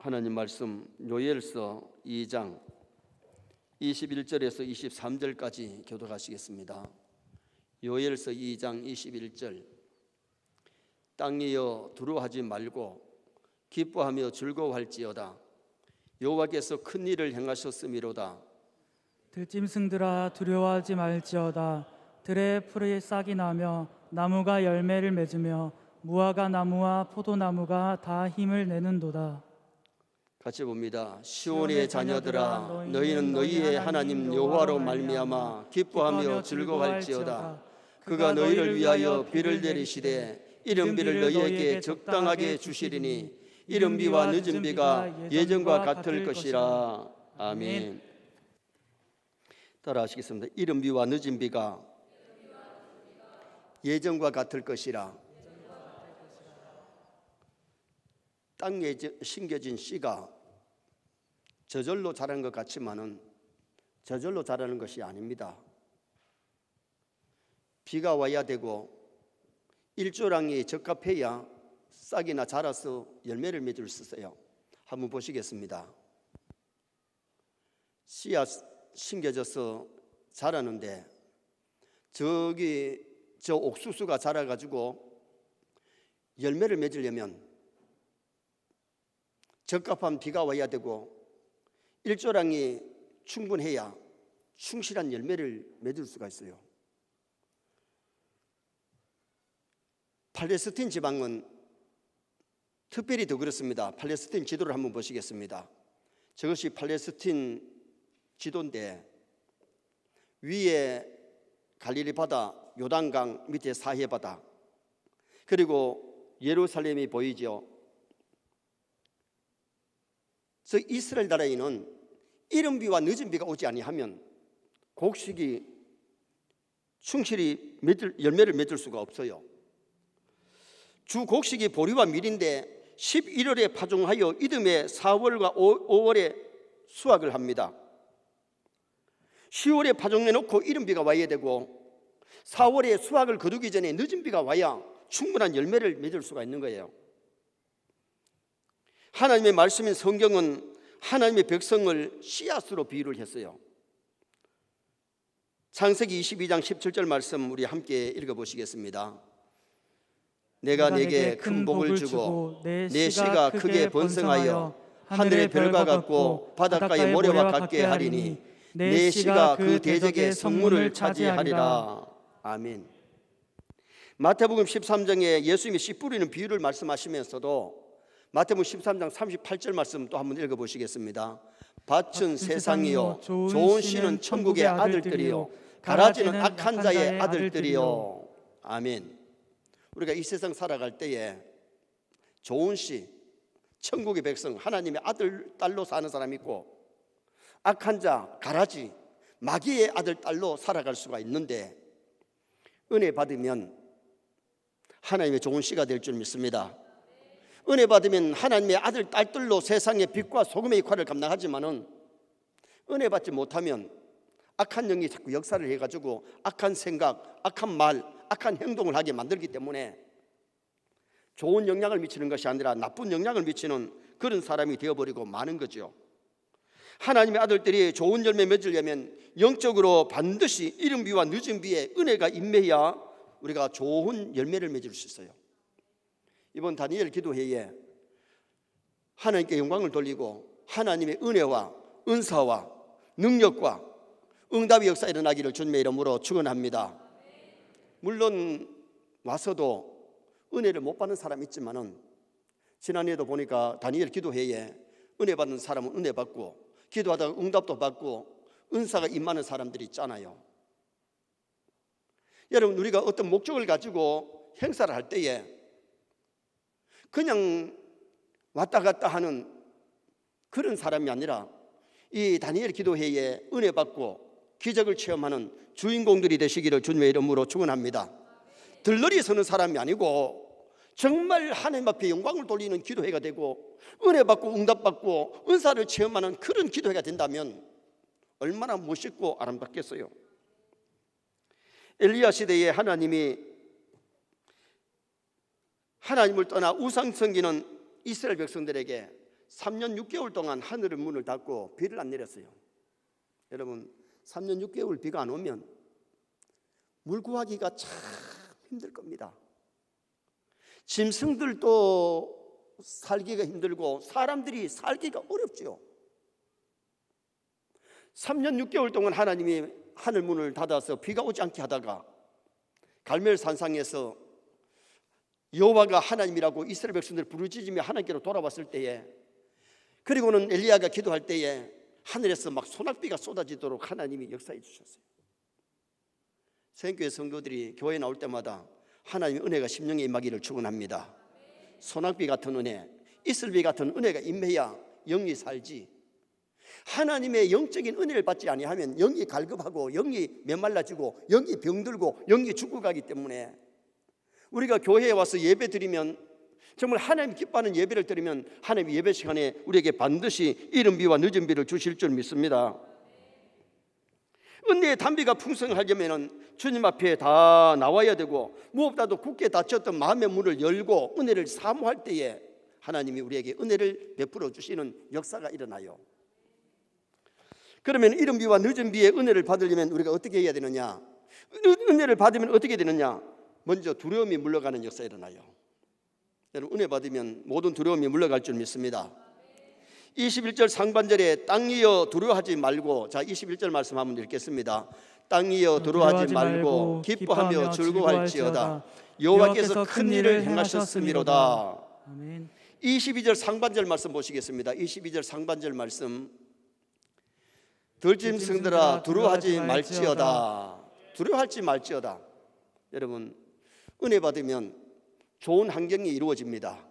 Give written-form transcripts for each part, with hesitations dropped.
하나님 말씀 요엘서 2장 21절에서 23절까지 교독하시겠습니다. 요엘서 2장 21절. 땅이여 두려워하지 말고 기뻐하며 즐거워할지어다. 여호와께서 큰 일을 행하셨음이로다. 들짐승들아 두려워하지 말지어다. 들의 풀이 싹이 나며 나무가 열매를 맺으며 무화과 나무와 포도나무가 다 힘을 내는도다. 같이 봅니다. 시온의 자녀들아 너희는 너희의 하나님 여호와로 말미암아 기뻐하며 즐거워할지어다. 그가 너희를 위하여 비를 내리시되 이른 비를 너희에게 적당하게 주시리니 이른 비와 늦은 비가 예전과 같을 것이라. 아멘. 따라 하시겠습니다. 이른 비와 늦은 비가 예전과 같을 것이라. 땅에 심겨진 씨가 저절로 자라는 것 같지만은 저절로 자라는 것이 아닙니다. 비가 와야 되고 일조량이 적합해야 싹이나 자라서 열매를 맺을 수 있어요. 한번 보시겠습니다. 씨앗 심겨져서 자라는데 저 옥수수가 자라가지고 열매를 맺으려면 적합한 비가 와야 되고 일조량이 충분해야 충실한 열매를 맺을 수가 있어요. 팔레스틴 지방은 특별히 더 그렇습니다. 팔레스틴 지도를 한번 보시겠습니다. 저것이 팔레스틴 지도인데 위에 갈릴리 바다, 요단강, 밑에 사해 바다, 그리고 예루살렘이 보이죠. 그래서 이스라엘 나라에는 이른 비와 늦은 비가 오지 아니하면 곡식이 충실히 열매를 맺을 수가 없어요. 주 곡식이 보리와 밀인데 11월에 파종하여 이듬해 4월과 5월에 수확을 합니다. 10월에 파종해놓고 이른 비가 와야 되고 4월에 수확을 거두기 전에 늦은 비가 와야 충분한 열매를 맺을 수가 있는 거예요. 하나님의 말씀인 성경은 하나님의 백성을 씨앗으로 비유를 했어요. 창세기 22장 17절 말씀 우리 함께 읽어보시겠습니다. 내가 내게 큰 복을 주고 내 씨가 크게 번성하여 하늘의 별과 같고 바닷가의 모래와 같게 하리니 내 씨가 그 대적의 성문을 차지하리라. 아멘. 마태복음 13장에 예수님이 씨 뿌리는 비유를 말씀하시면서도 마태복음 13장 38절 말씀 또 한번 읽어보시겠습니다. 밭은 세상이요 좋은 씨는 천국의 아들들이요 가라지는 악한 자의 아들들이요. 아멘. 우리가 이 세상 살아갈 때에 좋은 씨, 천국의 백성, 하나님의 아들, 딸로 사는 사람이 있고 악한 자, 가라지, 마귀의 아들, 딸로 살아갈 수가 있는데 은혜 받으면 하나님의 좋은 씨가 될 줄 믿습니다. 은혜 받으면 하나님의 아들, 딸들로 세상의 빛과 소금의 역할을 감당하지만은 은혜 받지 못하면 악한 영이 자꾸 역사를 해가지고 악한 생각, 악한 말, 악한 행동을 하게 만들기 때문에 좋은 영향을 미치는 것이 아니라 나쁜 영향을 미치는 그런 사람이 되어버리고 마는 거죠. 하나님의 아들들이 좋은 열매 맺으려면 영적으로 반드시 이른 비와 늦은 비에 은혜가 임해야 우리가 좋은 열매를 맺을 수 있어요. 이번 다니엘 기도회에 하나님께 영광을 돌리고 하나님의 은혜와 은사와 능력과 응답의 역사 일어나기를 주님의 이름으로 축원합니다. 물론 와서도 은혜를 못 받는 사람이 있지만은 지난해에도 보니까 다니엘 기도회에 은혜 받는 사람은 은혜 받고 기도하다가 응답도 받고 은사가 임하는 사람들이 있잖아요. 여러분, 우리가 어떤 목적을 가지고 행사를 할 때에 그냥 왔다 갔다 하는 그런 사람이 아니라 이 다니엘 기도회에 은혜 받고 기적을 체험하는 주인공들이 되시기를 주님의 이름으로 축원합니다. 들러리 서는 사람이 아니고 정말 하나님 앞에 영광을 돌리는 기도회가 되고 은혜 받고 응답 받고 은사를 체험하는 그런 기도회가 된다면 얼마나 멋있고 아름답겠어요. 엘리야 시대에 하나님을 떠나 우상 섬기는 이스라엘 백성들에게 3년 6개월 동안 하늘의 문을 닫고 비를 안 내렸어요. 여러분, 3년 6개월 비가 안 오면 물 구하기가 참 힘들 겁니다. 짐승들도 살기가 힘들고 사람들이 살기가 어렵죠. 3년 6개월 동안 하나님이 하늘 문을 닫아서 비가 오지 않게 하다가 갈멜산상에서 여호와가 하나님이라고 이스라엘 백성들을 부르짖으며 하나님께로 돌아왔을 때에, 그리고는 엘리야가 기도할 때에 하늘에서 막 소낙비가 쏟아지도록 하나님이 역사해 주셨어요. 생교회 성도들이 교회에 나올 때마다 하나님의 은혜가 심령에 임하기를 축원합니다. 소낙비 같은 은혜, 이슬비 같은 은혜가 임해야 영이 살지, 하나님의 영적인 은혜를 받지 아니하면 영이 갈급하고 영이 메말라지고 영이 병들고 영이 죽고 가기 때문에, 우리가 교회에 와서 예배 드리면, 정말 하나님 기뻐하는 예배를 드리면 하나님 예배 시간에 우리에게 반드시 이른 비와 늦은 비를 주실 줄 믿습니다. 은혜의 담비가 풍성하려면 주님 앞에 다 나와야 되고, 무엇보다도 굳게 닫혔던 마음의 문을 열고 은혜를 사모할 때에 하나님이 우리에게 은혜를 베풀어 주시는 역사가 일어나요. 그러면 이른 비와 늦은 비의 은혜를 받으려면 우리가 어떻게 해야 되느냐? 은혜를 받으면 어떻게 되느냐? 먼저 두려움이 물러가는 역사가 일어나요. 여러분, 은혜 받으면 모든 두려움이 물러갈 줄 믿습니다. 21절 상반절에 땅이여 두려워하지 말고, 자 21절 말씀 한번 읽겠습니다. 땅이여 두려워하지 말고 기뻐하며 즐거워할지어다. 여호와께서 큰 일을 행하셨음이로다. 아멘. 22절 상반절 말씀 보시겠습니다. 22절 상반절 말씀, 들짐승들아 두려워하지 말지어다. 두려워하지 말지어다. 여러분, 은혜 받으면 좋은 환경이 이루어집니다.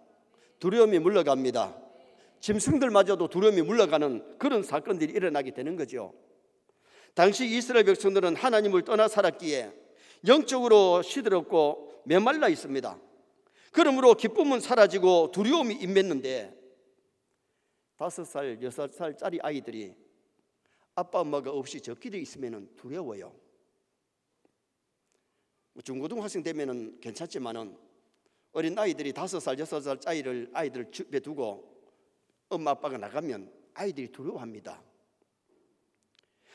두려움이 물러갑니다. 짐승들마저도 두려움이 물러가는 그런 사건들이 일어나게 되는 거죠. 당시 이스라엘 백성들은 하나님을 떠나 살았기에 영적으로 시들었고 메말라 있습니다. 그러므로 기쁨은 사라지고 두려움이 임했는데, 5살, 6살짜리 아이들이 아빠 엄마가 없이 저 길에 있으면 두려워요. 중고등학생 되면 괜찮지만은 어린 아이들이 5살, 6살 아이들을 집에 두고 엄마 아빠가 나가면 아이들이 두려워합니다.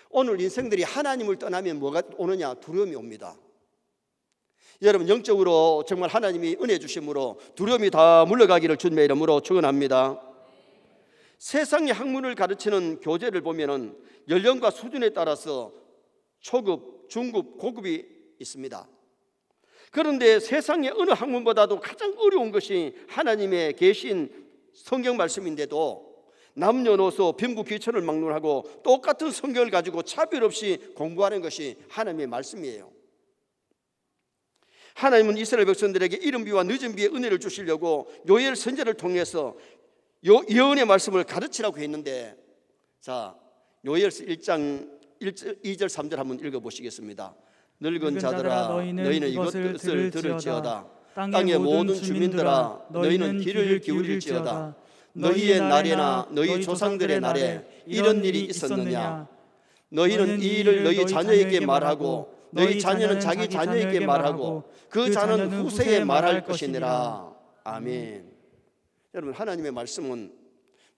오늘 인생들이 하나님을 떠나면 뭐가 오느냐? 두려움이 옵니다. 여러분, 영적으로 정말 하나님이 은혜 주심으로 두려움이 다 물러가기를 주님의 이름으로 축원합니다. 세상의 학문을 가르치는 교재를 보면은 연령과 수준에 따라서 초급, 중급, 고급이 있습니다. 그런데 세상의 어느 학문보다도 가장 어려운 것이 하나님의 계신 성경 말씀인데도 남녀노소 빈부 귀천을 막론하고 똑같은 성경을 가지고 차별 없이 공부하는 것이 하나님의 말씀이에요. 하나님은 이스라엘 백성들에게 이른 비와 늦은 비의 은혜를 주시려고 요엘 선지자를 통해서 예언의 말씀을 가르치라고 했는데, 자 요엘서 1장 2절 3절 한번 읽어보시겠습니다. 늙은 자들아 너희는 이것을 들을지어다. 땅의 모든 주민들아 너희는 귀를 기울일지어다. 너희의 날에나 너희 조상들의 날에 이런 일이 있었느냐? 너희는 이 일을 너희 자녀에게 말하고 너희 자녀는 자기 자녀에게 말하고 그 자는 후세에 말할 것이니라. 아멘. 여러분, 하나님의 말씀은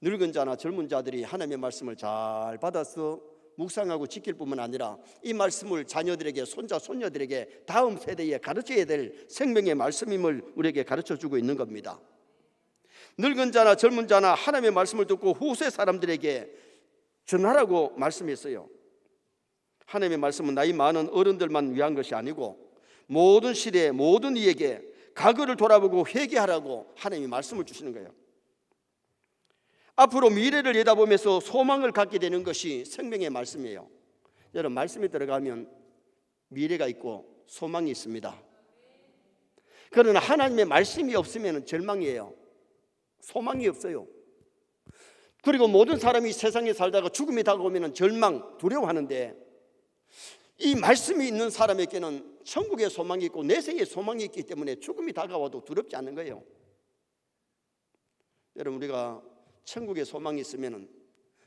늙은 자나 젊은 자들이 하나님의 말씀을 잘 받아서 묵상하고 지킬 뿐만 아니라 이 말씀을 자녀들에게, 손자, 손녀들에게 다음 세대에 가르쳐야 될 생명의 말씀임을 우리에게 가르쳐주고 있는 겁니다. 늙은 자나 젊은 자나 하나님의 말씀을 듣고 후세 사람들에게 전하라고 말씀했어요. 하나님의 말씀은 나이 많은 어른들만 위한 것이 아니고 모든 시대 모든 이에게 과거를 돌아보고 회개하라고 하나님이 말씀을 주시는 거예요. 앞으로 미래를 내다보면서 소망을 갖게 되는 것이 생명의 말씀이에요. 여러분, 말씀에 들어가면 미래가 있고 소망이 있습니다. 그러나 하나님의 말씀이 없으면 절망이에요. 소망이 없어요. 그리고 모든 사람이 세상에 살다가 죽음이 다가오면 절망, 두려워하는데, 이 말씀이 있는 사람에게는 천국의 소망이 있고 내생의 소망이 있기 때문에 죽음이 다가와도 두렵지 않는 거예요. 여러분, 우리가 천국의 소망이 있으면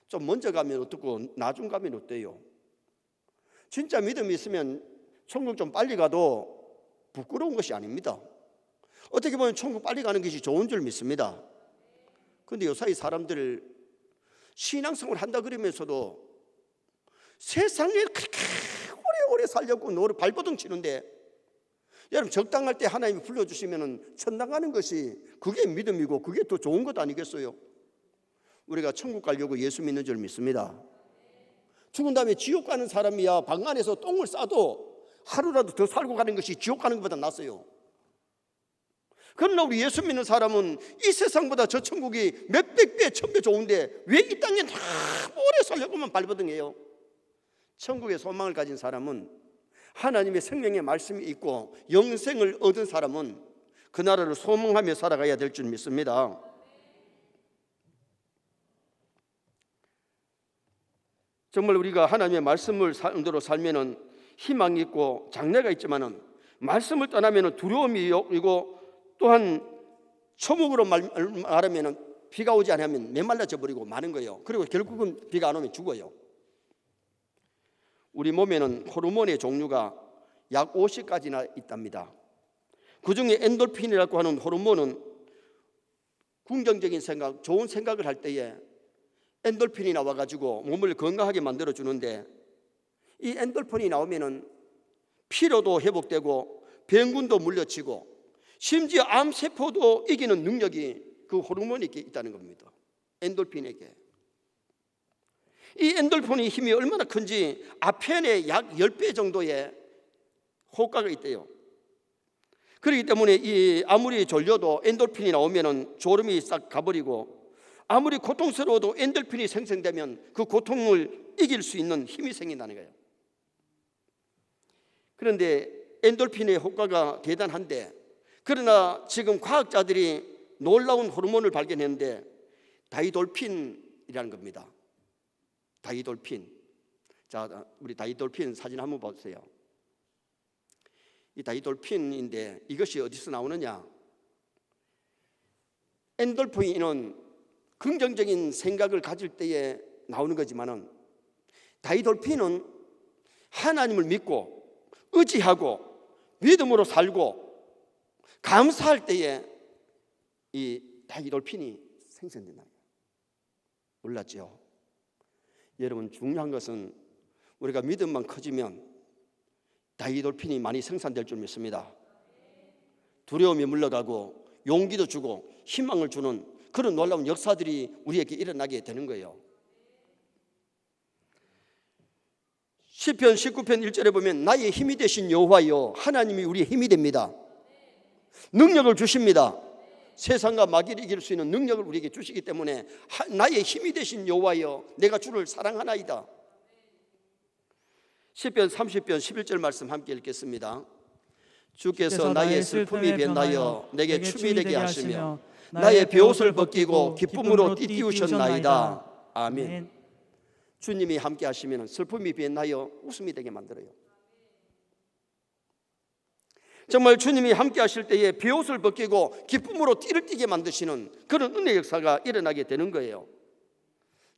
좀 먼저 가면 어떻고 나중 가면 어때요? 진짜 믿음이 있으면 천국 좀 빨리 가도 부끄러운 것이 아닙니다. 어떻게 보면 천국 빨리 가는 것이 좋은 줄 믿습니다. 근데 요사이 사람들 신앙생활 한다 그러면서도 세상에 그렇게 오래오래 살려고 발버둥 치는데, 여러분 적당할 때 하나님이 불러주시면 천당 가는 것이 그게 믿음이고 그게 더 좋은 것 아니겠어요? 우리가 천국 가려고 예수 믿는 줄 믿습니다. 죽은 다음에 지옥 가는 사람이야 방 안에서 똥을 싸도 하루라도 더 살고 가는 것이 지옥 가는 것보다 낫어요. 그러나 우리 예수 믿는 사람은 이 세상보다 저 천국이 몇백 배, 천배 좋은데 왜 이 땅에 다 오래 살려고만 발버둥해요? 천국의 소망을 가진 사람은, 하나님의 생명의 말씀이 있고 영생을 얻은 사람은 그 나라를 소망하며 살아가야 될 줄 믿습니다. 정말 우리가 하나님의 말씀을 대로 살면은 희망이 있고 장래가 있지만은, 말씀을 떠나면은 두려움이 있고, 또한 초목으로 말하면은 비가 오지 않으면 메말라져 버리고 마는 거예요. 그리고 결국은 비가 안 오면 죽어요. 우리 몸에는 호르몬의 종류가 약 50가지나 있답니다. 그 중에 엔돌핀이라고 하는 호르몬은 긍정적인 생각, 좋은 생각을 할 때에 엔돌핀이 나와가지고 몸을 건강하게 만들어주는데, 이 엔돌핀이 나오면은 피로도 회복되고 병균도 물려치고 심지어 암세포도 이기는 능력이 그 호르몬에게 있다는 겁니다. 엔돌핀에게. 이 엔돌핀의 힘이 얼마나 큰지 아펜의 약 10배 정도의 효과가 있대요. 그렇기 때문에 아무리 졸려도 엔돌핀이 나오면 졸음이 싹 가버리고, 아무리 고통스러워도 엔돌핀이 생성되면 그 고통을 이길 수 있는 힘이 생긴다는 거예요. 그런데 엔돌핀의 효과가 대단한데, 그러나 지금 과학자들이 놀라운 호르몬을 발견했는데 다이돌핀이라는 겁니다. 다이돌핀. 자, 우리 다이돌핀 사진 한번 보세요. 이 다이돌핀인데 이것이 어디서 나오느냐? 엔돌핀은 긍정적인 생각을 가질 때에 나오는 거지만은, 다이돌핀은 하나님을 믿고 의지하고 믿음으로 살고 감사할 때에 이 다이돌핀이 생성된다. 몰랐죠? 여러분, 중요한 것은 우리가 믿음만 커지면 다이돌핀이 많이 생산될 줄 믿습니다. 두려움이 물러가고 용기도 주고 희망을 주는 그런 놀라운 역사들이 우리에게 일어나게 되는 거예요. 시편 19편 1절에 보면 나의 힘이 되신 여호와여, 하나님이 우리의 힘이 됩니다. 능력을 주십니다. 세상과 마귀를 이길 수 있는 능력을 우리에게 주시기 때문에 나의 힘이 되신 여호와여, 내가 주를 사랑하나이다. 시편 30편 11절 말씀 함께 읽겠습니다. 주께서 나의 슬픔이 변하여 내게 춤이 되게 하시며 나의 베옷을 벗기고 기쁨으로 띠띠우셨나이다. 아멘. 주님이 함께 하시면 슬픔이 변하여 웃음이 되게 만들어요. 정말 주님이 함께 하실 때에 베옷을 벗기고 기쁨으로 띠를 띠게 만드시는 그런 은혜 역사가 일어나게 되는 거예요.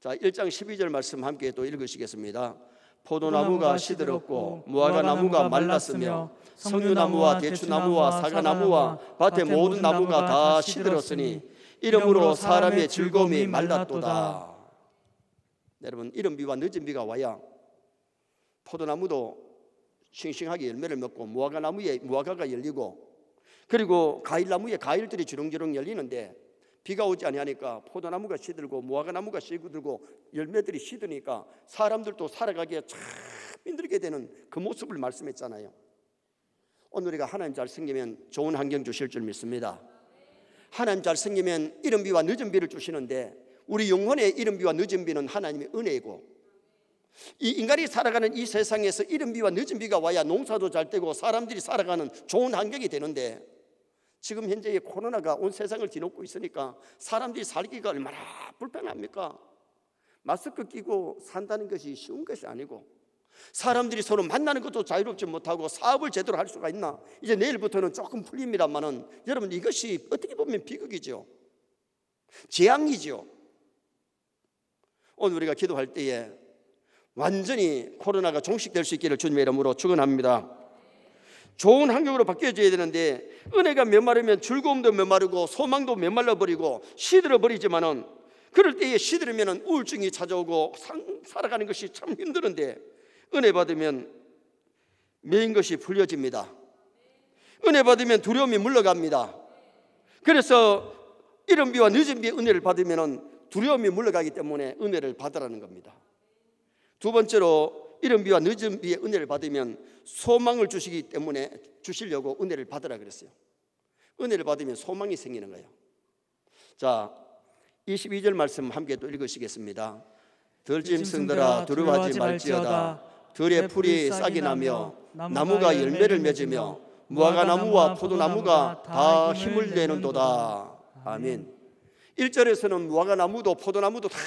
자, 1장 12절 말씀 함께 또 읽으시겠습니다. 포도나무가 시들었고 무화과나무가 말랐으며 석류나무와 대추나무와 사과나무와 밭의 모든 나무가 다 시들었으니 이러므로 사람의 즐거움이 말랐도다. 여러분, 이른 비와 늦은 비가 와야 포도나무도 싱싱하게 열매를 맺고 무화과나무에 무화과가 열리고, 그리고 과일나무에 과일들이 주렁주렁 열리는데, 비가 오지 아니하니까 포도나무가 시들고 무화과나무가 시들고 열매들이 시드니까 사람들도 살아가기에 참 힘들게 되는 그 모습을 말씀했잖아요. 오늘 우리가 하나님 잘 섬기면 좋은 환경 주실 줄 믿습니다. 하나님 잘 섬기면 이른 비와 늦은 비를 주시는데, 우리 영혼의 이른 비와 늦은 비는 하나님의 은혜이고, 이 인간이 살아가는 이 세상에서 이른 비와 늦은 비가 와야 농사도 잘 되고 사람들이 살아가는 좋은 환경이 되는데, 지금 현재 코로나가 온 세상을 뒤덮고 있으니까 사람들이 살기가 얼마나 불편합니까? 마스크 끼고 산다는 것이 쉬운 것이 아니고, 사람들이 서로 만나는 것도 자유롭지 못하고 사업을 제대로 할 수가 있나? 이제 내일부터는 조금 풀립니다만은, 여러분, 이것이 어떻게 보면 비극이죠. 재앙이죠. 오늘 우리가 기도할 때에 완전히 코로나가 종식될 수 있기를 주님의 이름으로 축원합니다. 좋은 환경으로 바뀌어져야 되는데 은혜가 메마르면 즐거움도 메마르고 소망도 메말라 버리고 시들어 버리지만은 그럴 때에 시들으면 우울증이 찾아오고 살아가는 것이 참 힘드는데 은혜 받으면 메인 것이 풀려집니다. 은혜 받으면 두려움이 물러갑니다. 그래서 이른 비와 늦은 비의 은혜를 받으면 두려움이 물러가기 때문에 은혜를 받으라는 겁니다. 두 번째로 이른 비와 늦은 비의 은혜를 받으면 소망을 주시기 때문에 주시려고 은혜를 받으라 그랬어요. 은혜를 받으면 소망이 생기는 거예요. 자, 22절 말씀 함께 또 읽으시겠습니다. 들짐승들아 두려워하지 말지어다. 들의 풀이 싹이 나며 나무가 열매를 맺으며 무화과나무와 포도나무가 다 힘을 내는도다. 아멘. 1절에서는 무화과나무도 포도나무도 다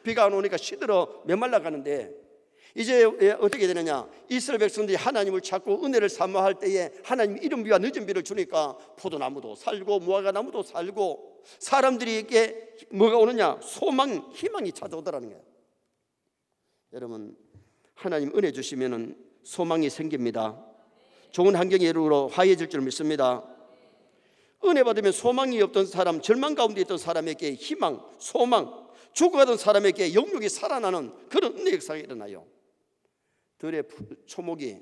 비가 안 오니까 시들어 메말라 가는데 이제 어떻게 되느냐, 이스라엘 백성들이 하나님을 찾고 은혜를 사모할 때에 하나님이 이른 비와 늦은 비를 주니까 포도나무도 살고 무화과나무도 살고 사람들에게 뭐가 오느냐, 소망, 희망이 찾아오더라는 거예요. 여러분, 하나님 은혜 주시면 소망이 생깁니다. 좋은 환경에 이르러 화해질 줄 믿습니다. 은혜 받으면 소망이 없던 사람, 절망 가운데 있던 사람에게 희망, 소망, 죽어가던 사람에게 영육이 살아나는 그런 은혜 역사가 일어나요. 들의 초목이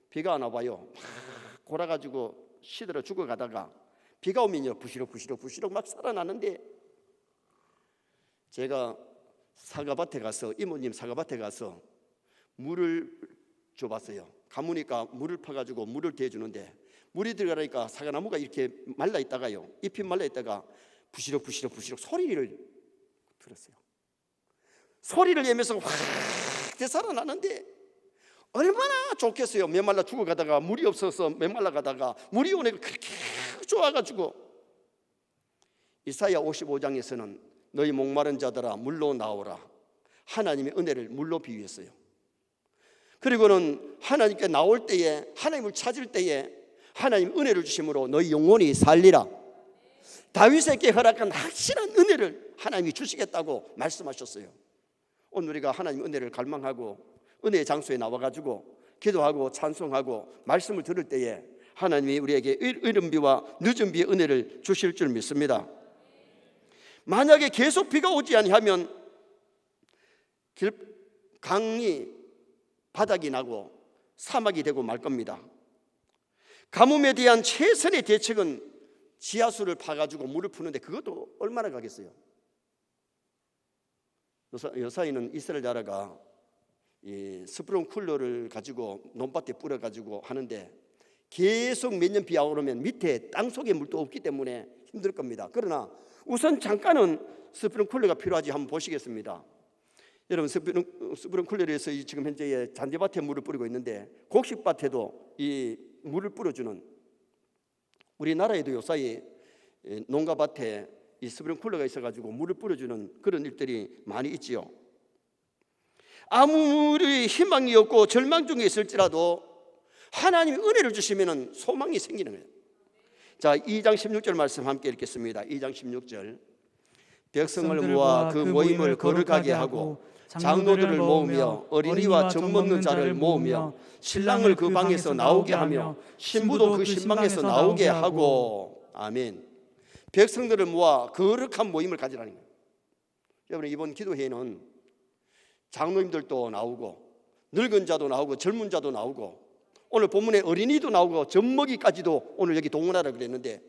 비가 안 와봐요. 막 골아가지고 시들어 죽어가다가 비가 오면요 부시럭 막 살아나는데, 제가 사과밭에 가서 이모님 사과밭에 가서 물을 줘봤어요. 가무니까 물을 퍼가지고 물을 대주는데 물이 들어가니까 사과나무가 이렇게 말라있다가요, 잎이 말라있다가 부시럭 소리를 들었어요. 소리를 내면서 확 되살아나는데 얼마나 좋겠어요. 메말라 죽어가다가 물이 없어서 메말라 가다가 물이 오니까 그렇게 좋아가지고, 이사야 55장에서는 너희 목마른 자들아 물로 나오라, 하나님의 은혜를 물로 비유했어요. 그리고는 하나님께 나올 때에, 하나님을 찾을 때에 하나님 은혜를 주심으로 너희 영혼이 살리라. 다윗에게 허락한 확실한 은혜를 하나님이 주시겠다고 말씀하셨어요. 오늘 우리가 하나님 은혜를 갈망하고 은혜의 장소에 나와가지고 기도하고 찬송하고 말씀을 들을 때에 하나님이 우리에게 이른 비와 늦은 비의 은혜를 주실 줄 믿습니다. 만약에 계속 비가 오지 아니하면 강이 바닥이 나고 사막이 되고 말 겁니다. 가뭄에 대한 최선의 대책은 지하수를 파가지고 물을 푸는데 그것도 얼마나 가겠어요. 여사이는 이스라엘 나라가 이 스프링클러를 가지고 논밭에 뿌려가지고 하는데 계속 몇 년 비 안 오면 밑에 땅속에 물도 없기 때문에 힘들 겁니다. 그러나 우선 잠깐은 스프링클러가 필요하지 한번 보시겠습니다. 여러분, 스프링클러에서 지금 현재 잔디밭에 물을 뿌리고 있는데 곡식밭에도 이 물을 뿌려주는, 우리나라에도 요사이 농가밭에 이 스프링클러가 있어가지고 물을 뿌려주는 그런 일들이 많이 있지요. 아무리 희망이 없고 절망 중에 있을지라도 하나님이 은혜를 주시면 소망이 생기는 거예요. 자, 2장 16절 말씀 함께 읽겠습니다. 2장 16절. 백성을 모아 그 모임을 거룩하게 하고 장로들을 모으며 어린이와 젖먹는 자를 모으며 신랑을 그 방에서 나오게 하며 신부도 그 신방에서 나오게 하고. 아멘. 백성들을 모아 거룩한 모임을 가지라는 거예요. 여러분, 이번 기도회에는 장로님들도 나오고 늙은 자도 나오고 젊은 자도 나오고 오늘 본문에 어린이도 나오고 젖먹이까지도 오늘 여기 동원하라 그랬는데,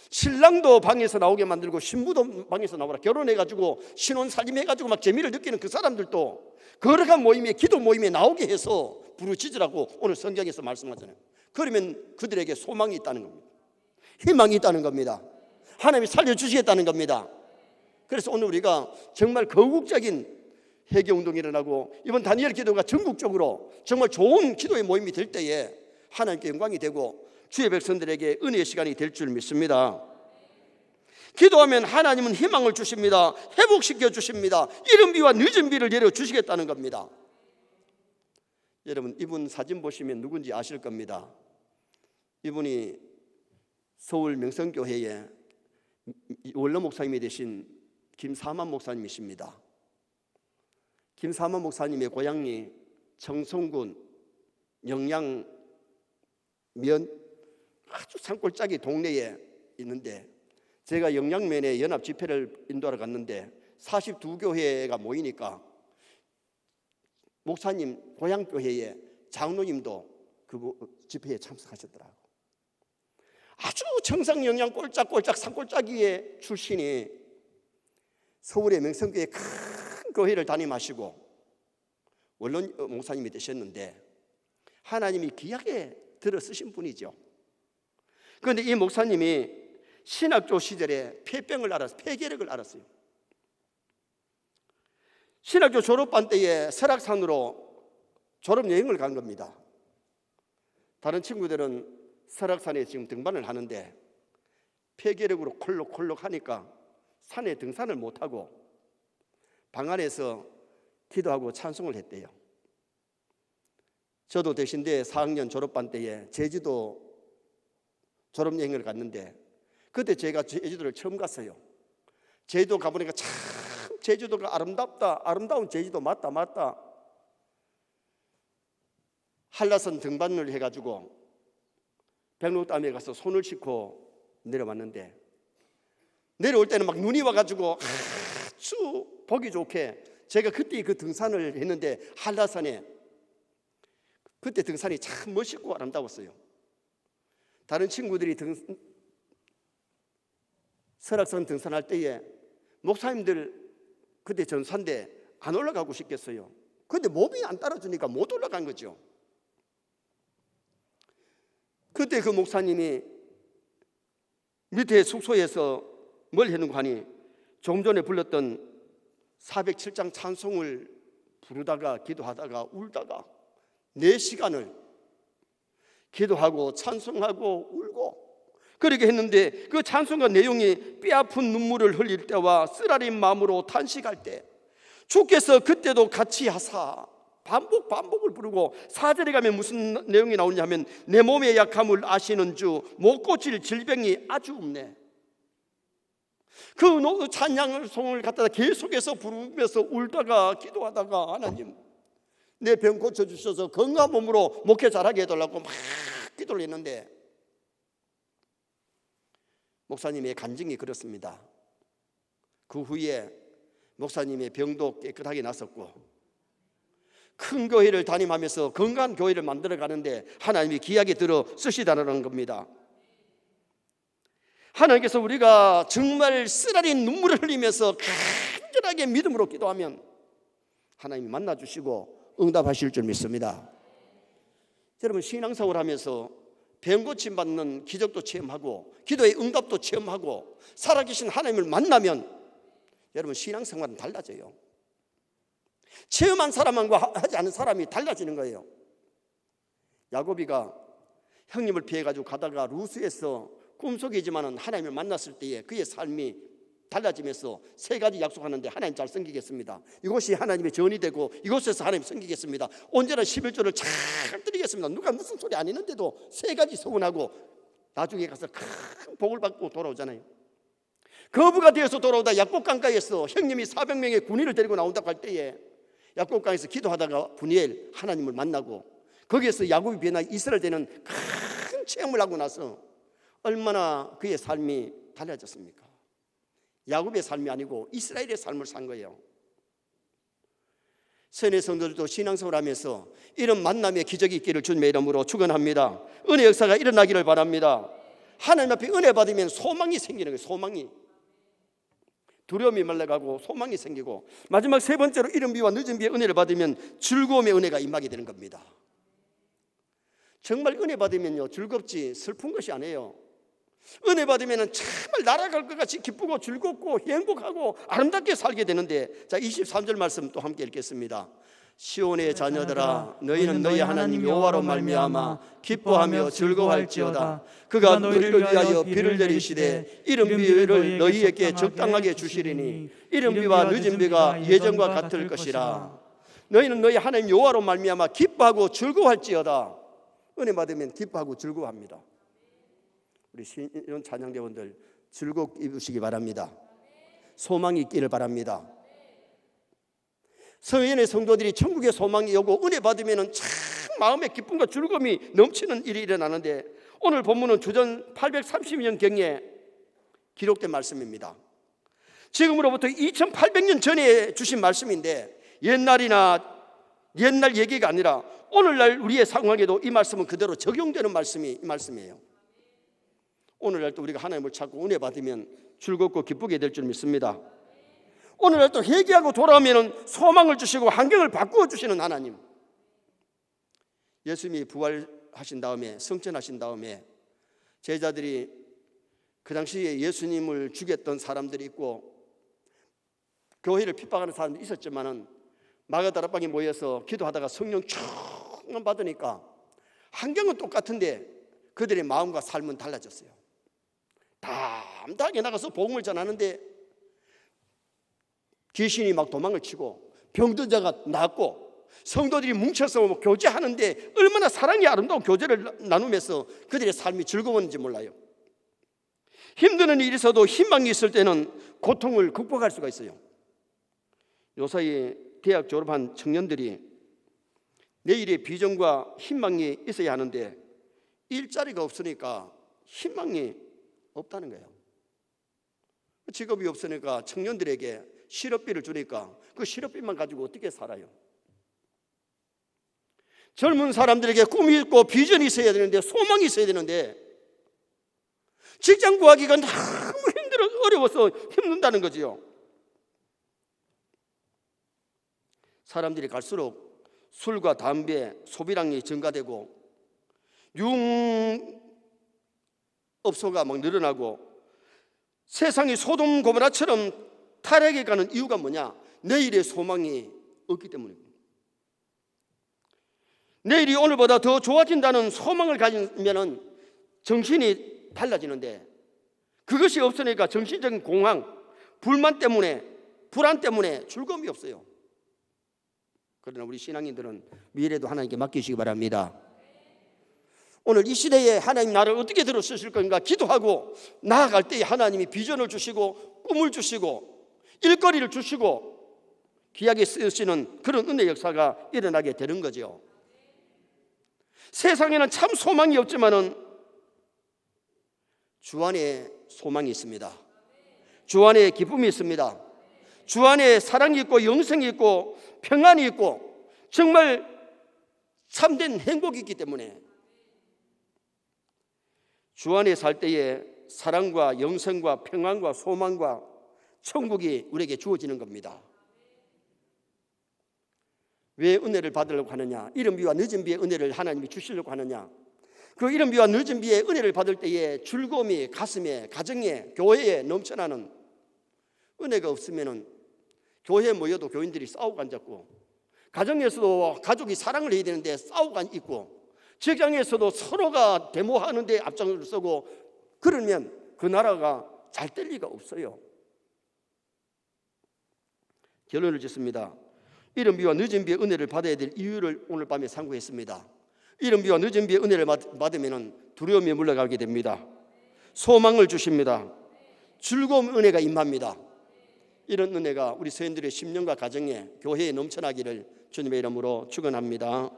신랑도 방에서 나오게 만들고 신부도 방에서 나오라, 결혼해가지고 신혼살림 해가지고 막 재미를 느끼는 그 사람들도 거룩한 모임에, 기도 모임에 나오게 해서 부르짖으라고 오늘 성경에서 말씀하잖아요. 그러면 그들에게 소망이 있다는 겁니다. 희망이 있다는 겁니다. 하나님이 살려주시겠다는 겁니다. 그래서 오늘 우리가 정말 거국적인 회개운동이 일어나고 이번 다니엘 기도가 전국적으로 정말 좋은 기도의 모임이 될 때에 하나님께 영광이 되고 주의 백성들에게 은혜의 시간이 될 줄 믿습니다. 기도하면 하나님은 희망을 주십니다. 회복시켜 주십니다. 이른 비와 늦은 비를 내려주시겠다는 겁니다. 여러분, 이분 사진 보시면 누군지 아실 겁니다. 이분이 서울 명성교회의 원로 목사님이 되신 김사만 목사님이십니다. 김사만 목사님의 고향이 청송군 영양 아주 산골짜기 동네에 있는데, 제가 영양면에 연합 집회를 인도하러 갔는데 42교회가 모이니까 목사님 고향 교회에 장로님도 그 집회에 참석하셨더라고. 아주 청상영양 꼴짝꼴짝 산골짜기의 출신이 서울의 명성교회 큰 교회를 담임하시고 원론 목사님이 되셨는데 하나님이 귀하게 들어 쓰신 분이죠. 그런데 이 목사님이 신학교 시절에 폐결핵을 앓았어요. 신학교 졸업반 때에 설악산으로 졸업여행을 간 겁니다. 다른 친구들은 설악산에 지금 등반을 하는데 폐결핵으로 콜록콜록 하니까 산에 등산을 못하고 방 안에서 기도하고 찬송을 했대요. 저도 대신대 4학년 졸업반 때에 제주도 졸업여행을 갔는데 그때 제가 제주도를 처음 갔어요. 제주도 가보니까 참 제주도가 아름답다, 아름다운 제주도 맞다. 한라산 등반을 해가지고 백록담에 가서 손을 씻고 내려왔는데 내려올 때는 막 눈이 와가지고 아주 보기 좋게 제가 그때 그 등산을 했는데 한라산에 그때 등산이 참 멋있고 아름다웠어요. 다른 친구들이 설악산 등산할 때에 목사님들 그때 전사인데 안 올라가고 싶겠어요. 그런데 몸이 안 따라주니까 못 올라간 거죠. 그때 그 목사님이 밑에 숙소에서 뭘 했는가 하니 조금 전에 불렀던 407장 찬송을 부르다가 기도하다가 울다가 4시간을 기도하고 찬송하고 울고 그렇게 했는데 그 찬송가 내용이 뼈아픈 눈물을 흘릴 때와 쓰라린 마음으로 탄식할 때 주께서 그때도 같이 하사 반복을 부르고 4절에 가면 무슨 내용이 나오냐 하면 내 몸의 약함을 아시는 주 못 고칠 질병이 아주 없네. 그 찬양송을 갖다가 계속해서 부르면서 울다가 기도하다가 하나님 내 병 고쳐주셔서 건강한 몸으로 목회 잘하게 해달라고 막 기도를 했는데 목사님의 간증이 그렇습니다. 그 후에 목사님의 병도 깨끗하게 났었고 큰 교회를 담임하면서 건강한 교회를 만들어 가는데 하나님이 귀하게 들어 쓰시다는 겁니다. 하나님께서 우리가 정말 쓰라린 눈물을 흘리면서 간절하게 믿음으로 기도하면 하나님이 만나주시고 응답하실 줄 믿습니다. 여러분 신앙생활 하면서 병 고침 받는 기적도 체험하고 기도의 응답도 체험하고 살아계신 하나님을 만나면 여러분 신앙생활은 달라져요. 체험한 사람과 하지 않은 사람이 달라지는 거예요. 야고비가 형님을 피해가지고 가다가 루스에서 꿈속이지만 하나님을 만났을 때에 그의 삶이 달라지면서 3가지 약속하는데 하나님 잘 섬기겠습니다. 이곳이 하나님의 전이 되고 이곳에서 하나님 섬기겠습니다. 언제나 11조를 잘 드리겠습니다. 누가 무슨 소리 안 했는데도 3가지 서운하고 나중에 가서 큰 복을 받고 돌아오잖아요. 거부가 되어서 돌아오다 약곡강가에서 형님이 400명의 군인을 데리고 나온다고 할 때에 약곡강에서 기도하다가 분이엘 하나님을 만나고 거기에서 야곱이 변화 이스라엘 되는 큰 체험을 하고 나서 얼마나 그의 삶이 달라졌습니까? 야곱의 삶이 아니고 이스라엘의 삶을 산 거예요. 선의 성도들도 신앙생활 하면서 이런 만남의 기적이 있기를 주님의 이름으로 축원합니다. 은혜 역사가 일어나기를 바랍니다. 하나님 앞에 은혜 받으면 소망이 생기는 거예요. 소망이. 두려움이 말라가고 소망이 생기고 마지막 3번째로 이른 비와 늦은 비의 은혜를 받으면 즐거움의 은혜가 임하게 되는 겁니다. 정말 은혜 받으면요 즐겁지 슬픈 것이 아니에요. 은혜 받으면 정말 날아갈 것 같이 기쁘고 즐겁고 행복하고 아름답게 살게 되는데 자 23절 말씀 또 함께 읽겠습니다. 시온의 자녀들아 너희는 너희 하나님 여호와로 말미암아 기뻐하며 즐거워할지어다. 그가 너희를 위하여 비를 내리시되 이른 비를 너희에게 적당하게 주시리니 이른 비와 늦은 비가 예전과 같을 것이라. 너희는 너희 하나님 여호와로 말미암아 기뻐하고 즐거워할지어다. 은혜 받으면 기뻐하고 즐거워합니다. 우리 이런 찬양대원들 즐겁게 입으시기 바랍니다. 소망이 있기를 바랍니다. 성인의 성도들이 천국의 소망이 오고 은혜 받으면 참 마음에 기쁨과 즐거움이 넘치는 일이 일어나는데, 오늘 본문은 주전 830년경에 기록된 말씀입니다. 지금으로부터 2800년 전에 주신 말씀인데, 옛날 얘기가 아니라 오늘날 우리의 상황에도 이 말씀은 그대로 적용되는 말씀이 이 말씀이에요. 오늘날 또 우리가 하나님을 찾고 은혜 받으면 즐겁고 기쁘게 될 줄 믿습니다. 오늘날 또 회개하고 돌아오면 소망을 주시고 환경을 바꾸어 주시는 하나님. 예수님이 부활하신 다음에, 승천하신 다음에 제자들이 그 당시에 예수님을 죽였던 사람들이 있고 교회를 핍박하는 사람들이 있었지만은 마가다락방에 모여서 기도하다가 성령 충만 받으니까 환경은 똑같은데 그들의 마음과 삶은 달라졌어요. 담대하게 나가서 복음을 전하는데 귀신이 막 도망을 치고 병든 자가 낫고 성도들이 뭉쳐서 교제하는데 얼마나 사랑이 아름다운 교제를 나누면서 그들의 삶이 즐거웠는지 몰라요. 힘드는 일이 있어도 희망이 있을 때는 고통을 극복할 수가 있어요. 요사이 대학 졸업한 청년들이 내일의 비전과 희망이 있어야 하는데 일자리가 없으니까 희망이 없다는 거예요. 직업이 없으니까 청년들에게 실업비를 주니까 그 실업비만 가지고 어떻게 살아요? 젊은 사람들에게 꿈이 있고 비전이 있어야 되는데, 소망이 있어야 되는데 직장 구하기가 너무 어려워서 힘든다는 거지요. 사람들이 갈수록 술과 담배 소비량이 증가되고 융업소가 막 늘어나고 세상이 소돔 고모라처럼 타락해 가는 이유가 뭐냐? 내일의 소망이 없기 때문입니다. 내일이 오늘보다 더 좋아진다는 소망을 가지면 정신이 달라지는데, 그것이 없으니까 정신적인 공황, 불만 때문에, 불안 때문에 즐거움이 없어요. 그러나 우리 신앙인들은 미래도 하나님께 맡기시기 바랍니다. 오늘 이 시대에 하나님 나를 어떻게 들어쓰실 건가 기도하고 나아갈 때에 하나님이 비전을 주시고 꿈을 주시고 일거리를 주시고 귀하게 쓰시는 그런 은혜 역사가 일어나게 되는 거죠. 세상에는 참 소망이 없지만은 주 안에 소망이 있습니다. 주 안에 기쁨이 있습니다. 주 안에 사랑이 있고 영생이 있고 평안이 있고 정말 참된 행복이 있기 때문에 주 안에 살 때에 사랑과 영생과 평안과 소망과 천국이 우리에게 주어지는 겁니다. 왜 은혜를 받으려고 하느냐? 이른 비와 늦은 비의 은혜를 하나님이 주시려고 하느냐? 그 이른 비와 늦은 비의 은혜를 받을 때에 즐거움이 가슴에, 가정에, 교회에 넘쳐나는, 은혜가 없으면은 교회에 모여도 교인들이 싸우고 앉았고, 가정에서도 가족이 사랑을 해야 되는데 싸우고 있고, 직장에서도 서로가 데모하는데 앞장을 서고, 그러면 그 나라가 잘 될 리가 없어요. 결론을 짓습니다. 이른 비와 늦은 비의 은혜를 받아야 될 이유를 오늘 밤에 상고했습니다. 이른 비와 늦은 비의 은혜를 받으면 두려움이 물러가게 됩니다. 소망을 주십니다. 즐거운 은혜가 임합니다. 이런 은혜가 우리 서인들의 심령과 가정에, 교회에 넘쳐나기를 주님의 이름으로 축원합니다.